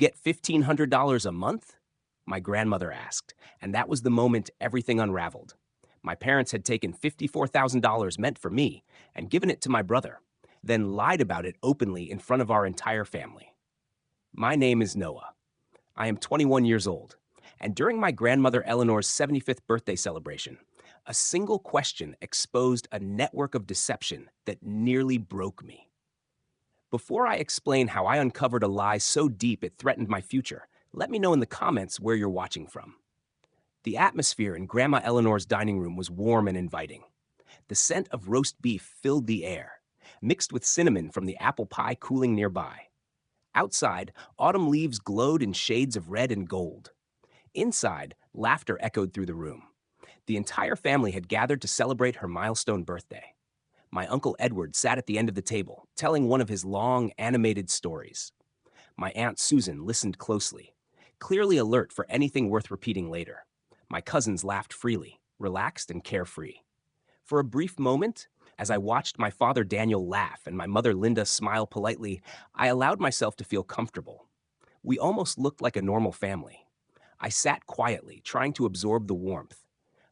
Get $1,500 a month? My grandmother asked, and that was the moment everything unraveled. My parents had taken $54,000 meant for me and given it to my brother, then lied about it openly in front of our entire family. My name is Noah. I am 21 years old, and during my grandmother Eleanor's 75th birthday celebration, a single question exposed a network of deception that nearly broke me. Before I explain how I uncovered a lie so deep it threatened my future, let me know in the comments where you're watching from. The atmosphere in Grandma Eleanor's dining room was warm and inviting. The scent of roast beef filled the air, mixed with cinnamon from the apple pie cooling nearby. Outside, autumn leaves glowed in shades of red and gold. Inside, laughter echoed through the room. The entire family had gathered to celebrate her milestone birthday. My Uncle Edward sat at the end of the table, telling one of his long, animated stories. My Aunt Susan listened closely, clearly alert for anything worth repeating later. My cousins laughed freely, relaxed and carefree. For a brief moment, as I watched my father Daniel laugh and my mother Linda smile politely, I allowed myself to feel comfortable. We almost looked like a normal family. I sat quietly, trying to absorb the warmth.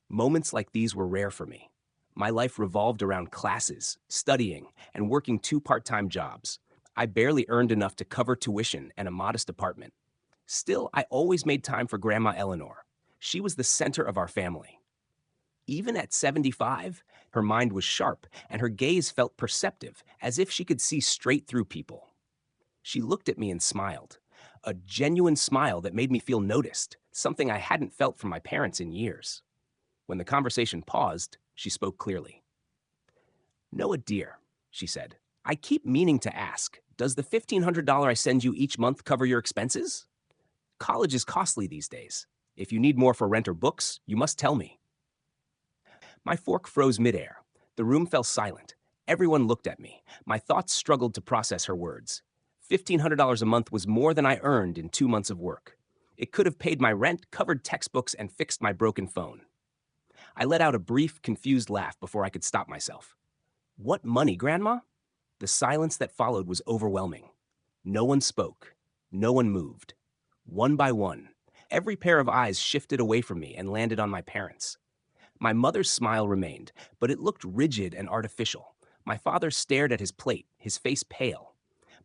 Moments like these were rare for me. My life revolved around classes, studying, and working 2 part-time jobs. I barely earned enough to cover tuition and a modest apartment. Still, I always made time for Grandma Eleanor. She was the center of our family. Even at 75, her mind was sharp and her gaze felt perceptive, as if she could see straight through people. She looked at me and smiled, a genuine smile that made me feel noticed, something I hadn't felt from my parents in years. When the conversation paused, she spoke clearly. "Noah, dear," she said, "I keep meaning to ask, does the $1,500 I send you each month cover your expenses? College is costly these days. If you need more for rent or books, you must tell me." My fork froze midair. The room fell silent. Everyone looked at me. My thoughts struggled to process her words. $1,500 a month was more than I earned in 2 months of work. It could have paid my rent, covered textbooks, and fixed my broken phone. I let out a brief, confused laugh before I could stop myself. "What money, Grandma?" The silence that followed was overwhelming. No one spoke. No one moved. One by one, every pair of eyes shifted away from me and landed on my parents. My mother's smile remained, but it looked rigid and artificial. My father stared at his plate, his face pale.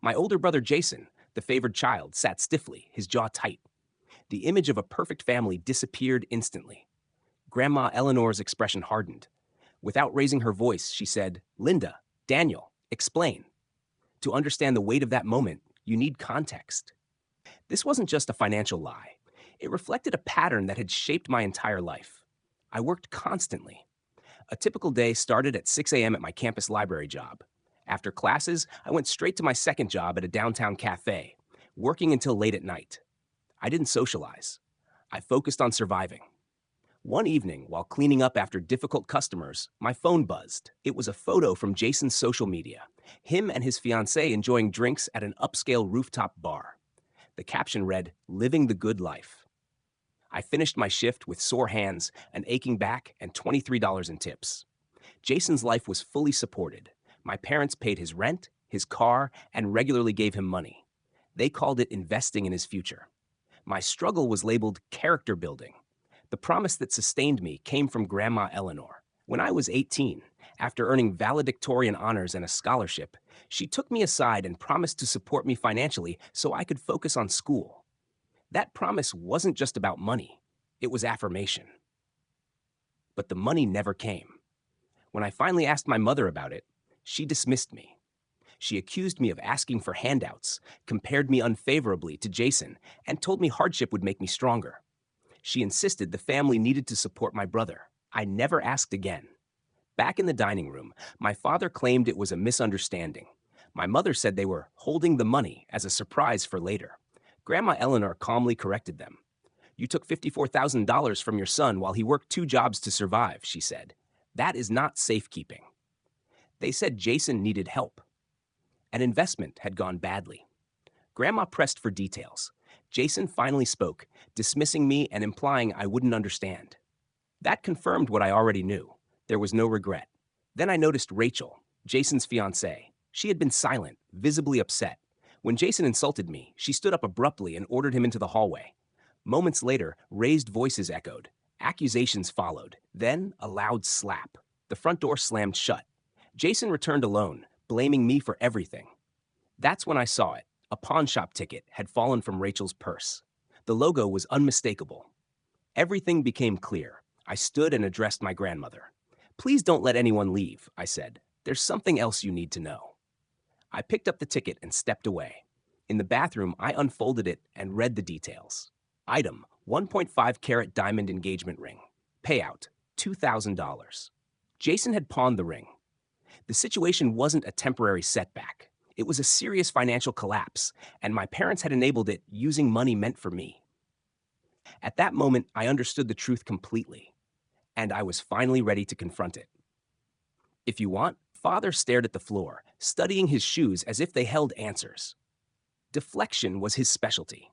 My older brother Jason, the favored child, sat stiffly, his jaw tight. The image of a perfect family disappeared instantly. Grandma Eleanor's expression hardened. Without raising her voice, she said, "Linda, Daniel, explain." To understand the weight of that moment, you need context. This wasn't just a financial lie. It reflected a pattern that had shaped my entire life. I worked constantly. A typical day started at 6 a.m. at my campus library job. After classes, I went straight to my second job at a downtown cafe, working until late at night. I didn't socialize. I focused on surviving. One evening, while cleaning up after difficult customers, my phone buzzed. It was a photo from Jason's social media, him and his fiancée enjoying drinks at an upscale rooftop bar. The caption read, "Living the good life." I finished my shift with sore hands, an aching back, and $23 in tips. Jason's life was fully supported. My parents paid his rent, his car, and regularly gave him money. They called it investing in his future. My struggle was labeled character building. The promise that sustained me came from Grandma Eleanor. When I was 18, after earning valedictorian honors and a scholarship, she took me aside and promised to support me financially so I could focus on school. That promise wasn't just about money, it was affirmation. But the money never came. When I finally asked my mother about it, she dismissed me. She accused me of asking for handouts, compared me unfavorably to Jason, and told me hardship would make me stronger. She insisted the family needed to support my brother. I never asked again. Back in the dining room, my father claimed it was a misunderstanding. My mother said they were holding the money as a surprise for later. Grandma Eleanor calmly corrected them. "You took $54,000 from your son while he worked 2 jobs to survive," she said. "That is not safekeeping." They said Jason needed help. An investment had gone badly. Grandma pressed for details. Jason finally spoke, dismissing me and implying I wouldn't understand. That confirmed what I already knew. There was no regret. Then I noticed Rachel, Jason's fiancée. She had been silent, visibly upset. When Jason insulted me, she stood up abruptly and ordered him into the hallway. Moments later, raised voices echoed. Accusations followed. Then, a loud slap. The front door slammed shut. Jason returned alone, blaming me for everything. That's when I saw it. A pawn shop ticket had fallen from Rachel's purse. The logo was unmistakable. Everything became clear. I stood and addressed my grandmother. "Please don't let anyone leave," I said. "There's something else you need to know." I picked up the ticket and stepped away. In the bathroom, I unfolded it and read the details. Item: 1.5 carat diamond engagement ring. Payout: $2,000. Jason had pawned the ring. The situation wasn't a temporary setback. It was a serious financial collapse, and my parents had enabled it using money meant for me. At that moment, I understood the truth completely, and I was finally ready to confront it. "If you want," Father stared at the floor, studying his shoes as if they held answers. Deflection was his specialty.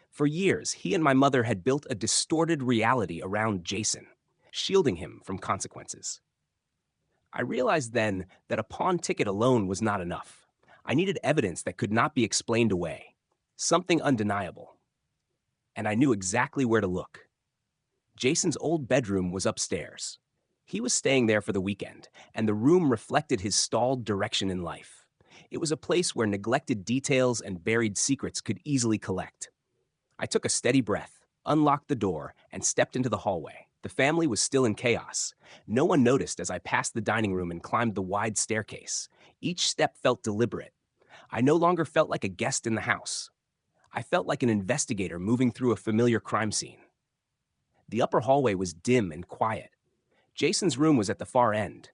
For years, he and my mother had built a distorted reality around Jason, shielding him from consequences. I realized then that a pawn ticket alone was not enough. I needed evidence that could not be explained away, something undeniable. And I knew exactly where to look. Jason's old bedroom was upstairs. He was staying there for the weekend, and the room reflected his stalled direction in life. It was a place where neglected details and buried secrets could easily collect. I took a steady breath, unlocked the door, and stepped into the hallway. The family was still in chaos. No one noticed as I passed the dining room and climbed the wide staircase. Each step felt deliberate. I no longer felt like a guest in the house. I felt like an investigator moving through a familiar crime scene. The upper hallway was dim and quiet. Jason's room was at the far end.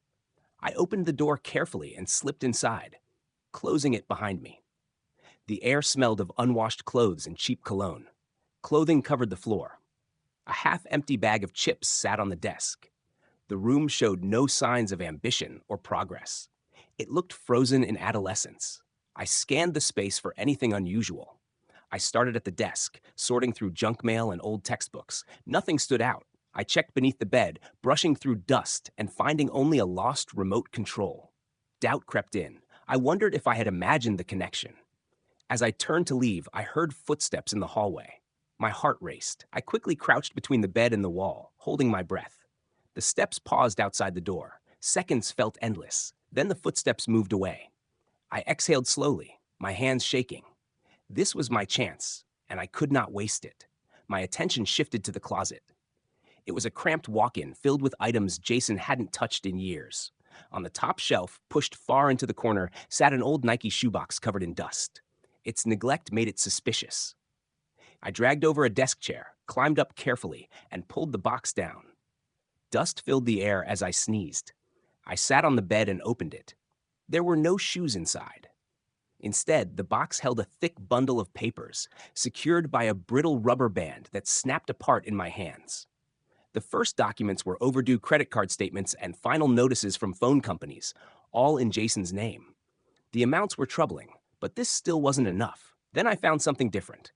I opened the door carefully and slipped inside, closing it behind me. The air smelled of unwashed clothes and cheap cologne. Clothing covered the floor. A half-empty bag of chips sat on the desk. The room showed no signs of ambition or progress. It looked frozen in adolescence. I scanned the space for anything unusual. I started at the desk, sorting through junk mail and old textbooks. Nothing stood out. I checked beneath the bed, brushing through dust and finding only a lost remote control. Doubt crept in. I wondered if I had imagined the connection. As I turned to leave, I heard footsteps in the hallway. My heart raced. I quickly crouched between the bed and the wall, holding my breath. The steps paused outside the door. Seconds felt endless. Then the footsteps moved away. I exhaled slowly, my hands shaking. This was my chance, and I could not waste it. My attention shifted to the closet. It was a cramped walk-in filled with items Jason hadn't touched in years. On the top shelf, pushed far into the corner, sat an old Nike shoebox covered in dust. Its neglect made it suspicious. I dragged over a desk chair, climbed up carefully, and pulled the box down. Dust filled the air as I sneezed. I sat on the bed and opened it. There were no shoes inside. Instead, the box held a thick bundle of papers, secured by a brittle rubber band that snapped apart in my hands. The first documents were overdue credit card statements and final notices from phone companies, all in Jason's name. The amounts were troubling, but this still wasn't enough. Then I found something different.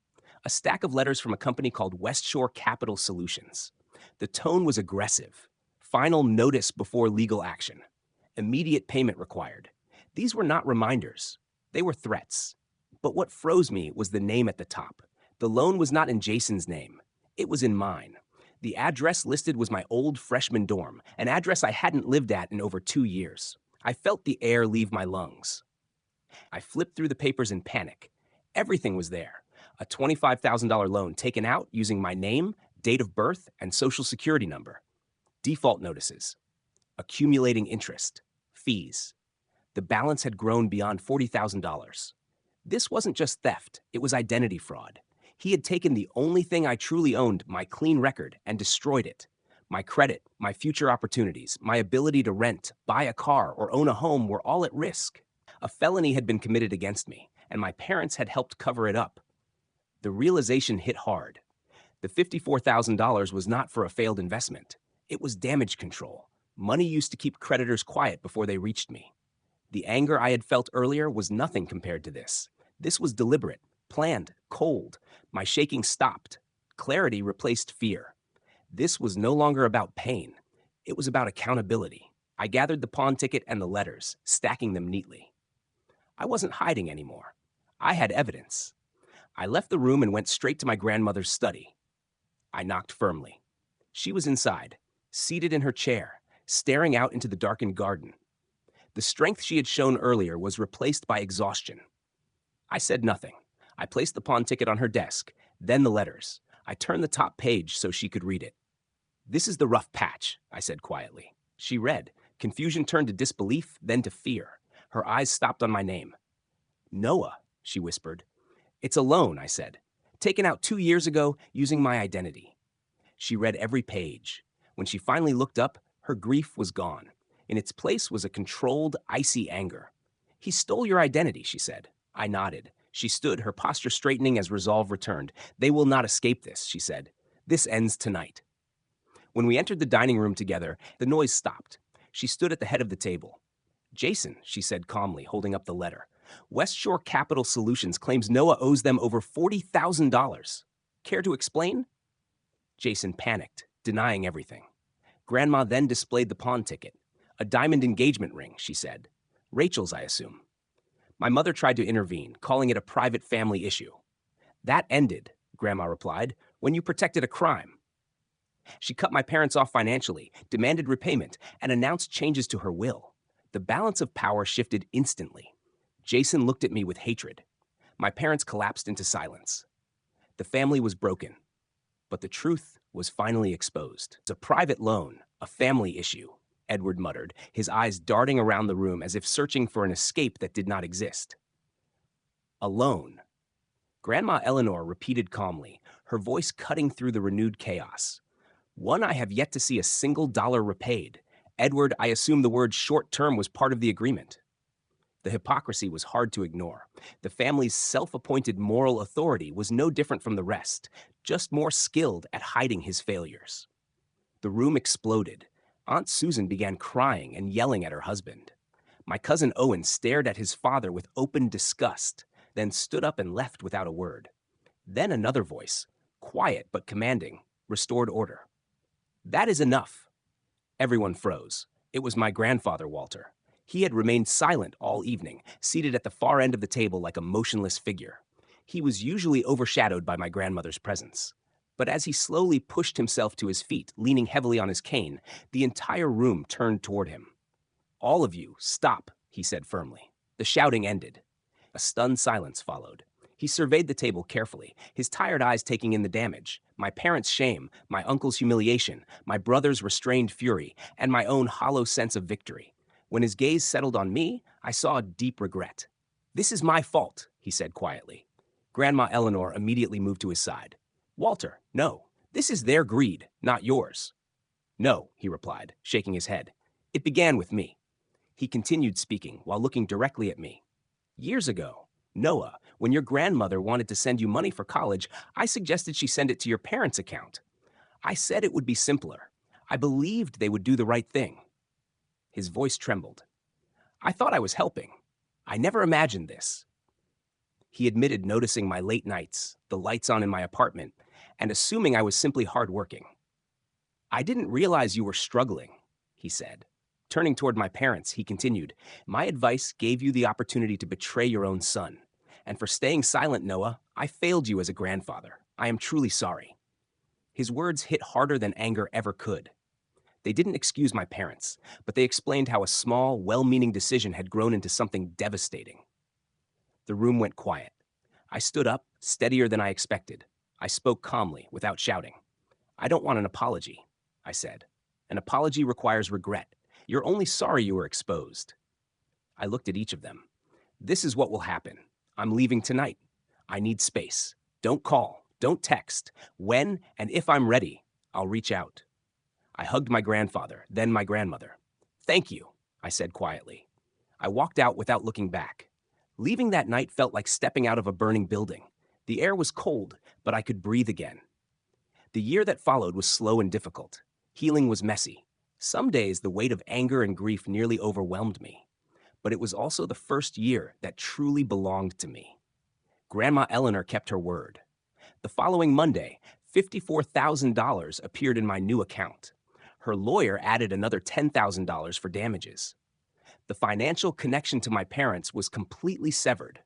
A stack of letters from a company called West Shore Capital Solutions. The tone was aggressive. Final notice before legal action. Immediate payment required. These were not reminders. They were threats. But what froze me was the name at the top. The loan was not in Jason's name. It was in mine. The address listed was my old freshman dorm, an address I hadn't lived at in over 2 years. I felt the air leave my lungs. I flipped through the papers in panic. Everything was there. A $25,000 loan taken out using my name, date of birth, and social security number. Default notices. Accumulating interest. Fees. The balance had grown beyond $40,000. This wasn't just theft, it was identity fraud. He had taken the only thing I truly owned, my clean record, and destroyed it. My credit, my future opportunities, my ability to rent, buy a car, or own a home were all at risk. A felony had been committed against me, and my parents had helped cover it up. The realization hit hard. The $54,000 was not for a failed investment. It was damage control. Money used to keep creditors quiet before they reached me. The anger I had felt earlier was nothing compared to this. This was deliberate, planned, cold. My shaking stopped. Clarity replaced fear. This was no longer about pain. It was about accountability. I gathered the pawn ticket and the letters, stacking them neatly. I wasn't hiding anymore. I had evidence. I left the room and went straight to my grandmother's study. I knocked firmly. She was inside, seated in her chair, staring out into the darkened garden. The strength she had shown earlier was replaced by exhaustion. I said nothing. I placed the pawn ticket on her desk, then the letters. I turned the top page so she could read it. "This is the rough patch," I said quietly. She read. Confusion turned to disbelief, then to fear. Her eyes stopped on my name. "Noah," she whispered. "It's a loan," I said. "Taken out 2 years ago using my identity." She read every page. When she finally looked up, her grief was gone. In its place was a controlled, icy anger. "He stole your identity," she said. I nodded. She stood, her posture straightening as resolve returned. "They will not escape this," she said. "This ends tonight." When we entered the dining room together, the noise stopped. She stood at the head of the table. "Jason," she said calmly, holding up the letter. "West Shore Capital Solutions claims Noah owes them over $40,000. Care to explain?" Jason panicked, denying everything. Grandma then displayed the pawn ticket. "A diamond engagement ring," she said. "Rachel's, I assume." My mother tried to intervene, calling it a private family issue. "That ended," Grandma replied, "when you protected a crime." She cut my parents off financially, demanded repayment, and announced changes to her will. The balance of power shifted instantly. Jason looked at me with hatred. My parents collapsed into silence. The family was broken. But the truth was finally exposed. "It's a private loan, a family issue," Edward muttered, his eyes darting around the room as if searching for an escape that did not exist. "A loan." Grandma Eleanor repeated calmly, her voice cutting through the renewed chaos. "One I have yet to see a single dollar repaid. Edward, I assume the word short-term was part of the agreement." The hypocrisy was hard to ignore. The family's self-appointed moral authority was no different from the rest, just more skilled at hiding his failures. The room exploded. Aunt Susan began crying and yelling at her husband. My cousin Owen stared at his father with open disgust, then stood up and left without a word. Then another voice, quiet but commanding, restored order. "That is enough." Everyone froze. It was my grandfather, Walter. He had remained silent all evening, seated at the far end of the table like a motionless figure. He was usually overshadowed by my grandmother's presence. But as he slowly pushed himself to his feet, leaning heavily on his cane, the entire room turned toward him. "All of you, stop," he said firmly. The shouting ended. A stunned silence followed. He surveyed the table carefully, his tired eyes taking in the damage, my parents' shame, my uncle's humiliation, my brother's restrained fury, and my own hollow sense of victory. When his gaze settled on me, I saw a deep regret. "This is my fault," he said quietly. Grandma Eleanor immediately moved to his side. "Walter, no. This is their greed, not yours." "No," he replied, shaking his head. "It began with me." He continued speaking while looking directly at me. "Years ago, Noah, when your grandmother wanted to send you money for college, I suggested she send it to your parents' account. I said it would be simpler. I believed they would do the right thing." His voice trembled. "I thought I was helping. I never imagined this." He admitted noticing my late nights, the lights on in my apartment, and assuming I was simply hardworking. "I didn't realize you were struggling," he said. Turning toward my parents, he continued, "My advice gave you the opportunity to betray your own son. And for staying silent, Noah, I failed you as a grandfather. I am truly sorry." His words hit harder than anger ever could. They didn't excuse my parents, but they explained how a small, well-meaning decision had grown into something devastating. The room went quiet. I stood up, steadier than I expected. I spoke calmly, without shouting. "I don't want an apology," I said. "An apology requires regret. You're only sorry you were exposed." I looked at each of them. "This is what will happen. I'm leaving tonight. I need space. Don't call. Don't text. When and if I'm ready, I'll reach out." I hugged my grandfather, then my grandmother. "Thank you," I said quietly. I walked out without looking back. Leaving that night felt like stepping out of a burning building. The air was cold, but I could breathe again. The year that followed was slow and difficult. Healing was messy. Some days the weight of anger and grief nearly overwhelmed me. But it was also the first year that truly belonged to me. Grandma Eleanor kept her word. The following Monday, $54,000 appeared in my new account. Her lawyer added another $10,000 for damages. The financial connection to my parents was completely severed.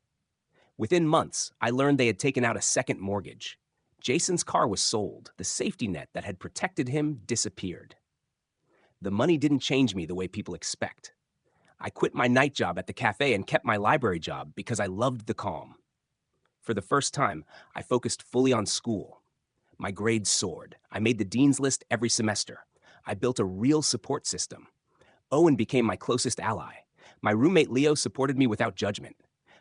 Within months, I learned they had taken out a second mortgage. Jason's car was sold. The safety net that had protected him disappeared. The money didn't change me the way people expect. I quit my night job at the cafe and kept my library job because I loved the calm. For the first time, I focused fully on school. My grades soared. I made the dean's list every semester. I built a real support system. Owen became my closest ally. My roommate Leo supported me without judgment.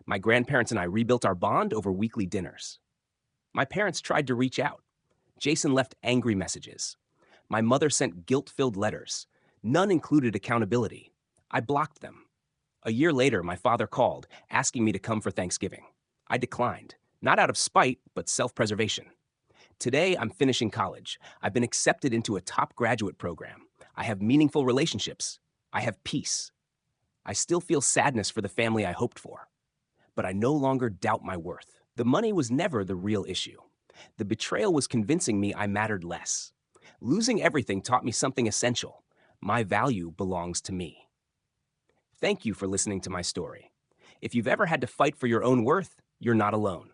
My grandparents and I rebuilt our bond over weekly dinners. My parents tried to reach out. Jason left angry messages. My mother sent guilt-filled letters. None included accountability. I blocked them. A year later, my father called, asking me to come for Thanksgiving. I declined, not out of spite, but self-preservation. Today, I'm finishing college. I've been accepted into a top graduate program. I have meaningful relationships. I have peace. I still feel sadness for the family I hoped for. But I no longer doubt my worth. The money was never the real issue. The betrayal was convincing me I mattered less. Losing everything taught me something essential. My value belongs to me. Thank you for listening to my story. If you've ever had to fight for your own worth, you're not alone.